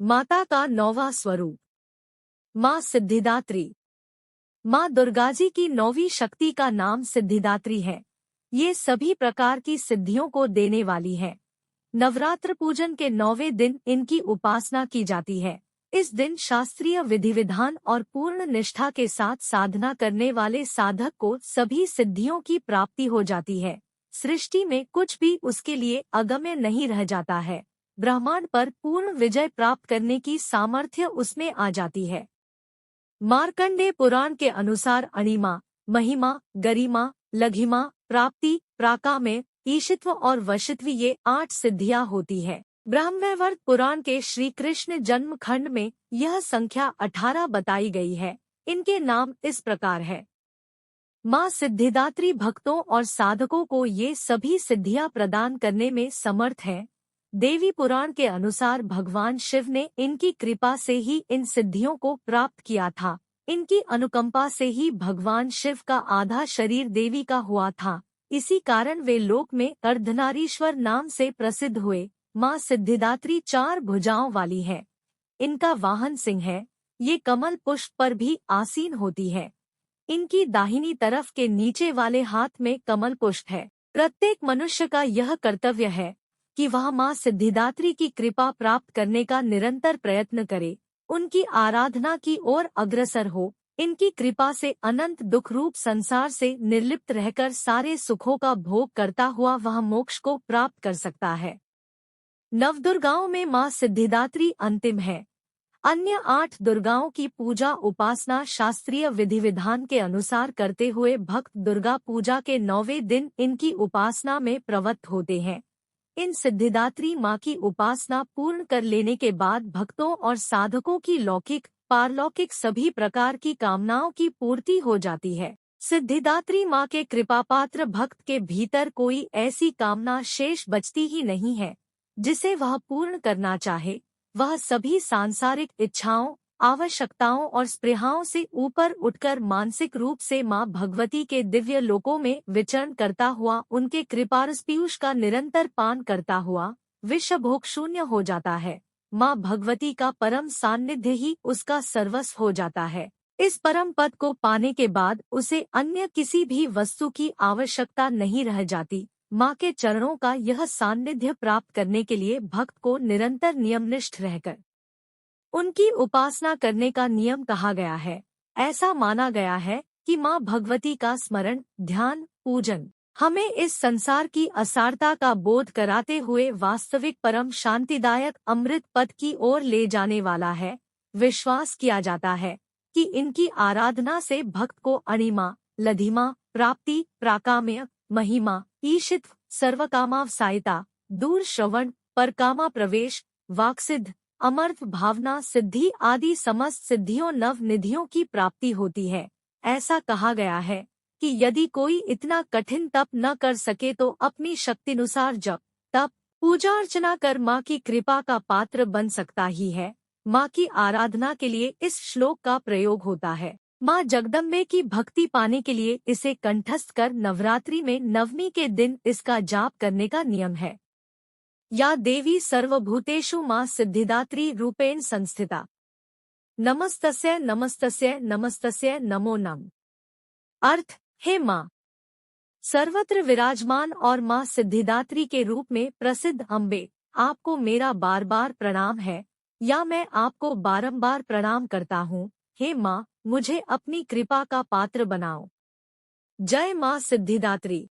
माता का नौवां स्वरूप माँ सिद्धिदात्री। माँ दुर्गाजी की नौवीं शक्ति का नाम सिद्धिदात्री है। ये सभी प्रकार की सिद्धियों को देने वाली है। नवरात्र पूजन के 9वें दिन इनकी उपासना की जाती है। इस दिन शास्त्रीय विधि विधान और पूर्ण निष्ठा के साथ साधना करने वाले साधक को सभी सिद्धियों की प्राप्ति हो जाती है। सृष्टि में कुछ भी उसके लिए अगम्य नहीं रह जाता है। ब्रह्मांड पर पूर्ण विजय प्राप्त करने की सामर्थ्य उसमें आ जाती है। मार्कंडेय पुराण के अनुसार अणिमा, महिमा, गरिमा, लघिमा, प्राप्ति, प्राकाम्य, ईशित्व और वशित्व ये 8 सिद्धियां होती है। ब्रह्मवैवर्त पुराण के श्री कृष्ण जन्म खंड में यह संख्या 18 बताई गई है। इनके नाम इस प्रकार है। माँ सिद्धिदात्री भक्तों और साधकों को ये सभी सिद्धियां प्रदान करने में समर्थ है। देवी पुराण के अनुसार भगवान शिव ने इनकी कृपा से ही इन सिद्धियों को प्राप्त किया था। इनकी अनुकंपा से ही भगवान शिव का आधा शरीर देवी का हुआ था। इसी कारण वे लोक में अर्धनारीश्वर नाम से प्रसिद्ध हुए। माँ सिद्धिदात्री 4 भुजाओं वाली है। इनका वाहन सिंह है। ये कमल पुष्प पर भी आसीन होती है। इनकी दाहिनी तरफ के नीचे वाले हाथ में कमल पुष्प है। प्रत्येक मनुष्य का यह कर्तव्य है कि वह माँ सिद्धिदात्री की कृपा प्राप्त करने का निरंतर प्रयत्न करे, उनकी आराधना की ओर अग्रसर हो। इनकी कृपा से अनंत दुख रूप संसार से निर्लिप्त रहकर सारे सुखों का भोग करता हुआ वह मोक्ष को प्राप्त कर सकता है। नवदुर्गाओं में माँ सिद्धिदात्री अंतिम है। अन्य 8 दुर्गाओं की पूजा उपासना शास्त्रीय विधि विधान के अनुसार करते हुए भक्त दुर्गा पूजा के 9वें दिन इनकी उपासना में प्रवृत्त होते हैं। इन सिद्धिदात्री माँ की उपासना पूर्ण कर लेने के बाद भक्तों और साधकों की लौकिक पारलौकिक सभी प्रकार की कामनाओं की पूर्ति हो जाती है। सिद्धिदात्री माँ के कृपापात्र भक्त के भीतर कोई ऐसी कामना शेष बचती ही नहीं है जिसे वह पूर्ण करना चाहे। वह सभी सांसारिक इच्छाओं, आवश्यकताओं और स्पृहाओं से ऊपर उठकर मानसिक रूप से माँ भगवती के दिव्य लोकों में विचरण करता हुआ उनके कृपारस पीयूष का निरंतर पान करता हुआ विषभोग शून्य हो जाता है। माँ भगवती का परम सान्निध्य ही उसका सर्वस्व हो जाता है। इस परम पद को पाने के बाद उसे अन्य किसी भी वस्तु की आवश्यकता नहीं रह जाती। माँ के चरणों का यह सान्निध्य प्राप्त करने के लिए भक्त को निरंतर नियमनिष्ठ रहकर उनकी उपासना करने का नियम कहा गया है। ऐसा माना गया है कि माँ भगवती का स्मरण, ध्यान, पूजन हमें इस संसार की असारता का बोध कराते हुए वास्तविक परम शांतिदायक अमृत पद की ओर ले जाने वाला है। विश्वास किया जाता है कि इनकी आराधना से भक्त को अणिमा, लधिमा, प्राप्ति, प्राकाम्य, महिमा, ईशित्व, सर्वकामावसायिता, दूर श्रवण, परकामा प्रवेश, वाक्सिद्ध, अमर्थ भावना सिद्धि आदि समस्त सिद्धियों नव निधियों की प्राप्ति होती है। ऐसा कहा गया है कि यदि कोई इतना कठिन तप न कर सके तो अपनी शक्तिनुसार जप, तप, पूजा अर्चना कर माँ की कृपा का पात्र बन सकता ही है। माँ की आराधना के लिए इस श्लोक का प्रयोग होता है। माँ जगदम्बे की भक्ति पाने के लिए इसे कंठस्थ कर नवरात्रि में 9वीं के दिन इसका जाप करने का नियम है। या देवी सर्वभूतेषु माँ सिद्धिदात्री रूपेण संस्थिता। नमस्तस्यै नमस्तस्यै नमस्तस्यै नमो नमः। अर्थ, हे माँ सर्वत्र विराजमान और माँ सिद्धिदात्री के रूप में प्रसिद्ध अम्बे, आपको मेरा बार बार प्रणाम है, या मैं आपको बारंबार प्रणाम करता हूँ। हे माँ, मुझे अपनी कृपा का पात्र बनाओ। जय माँ सिद्धिदात्री।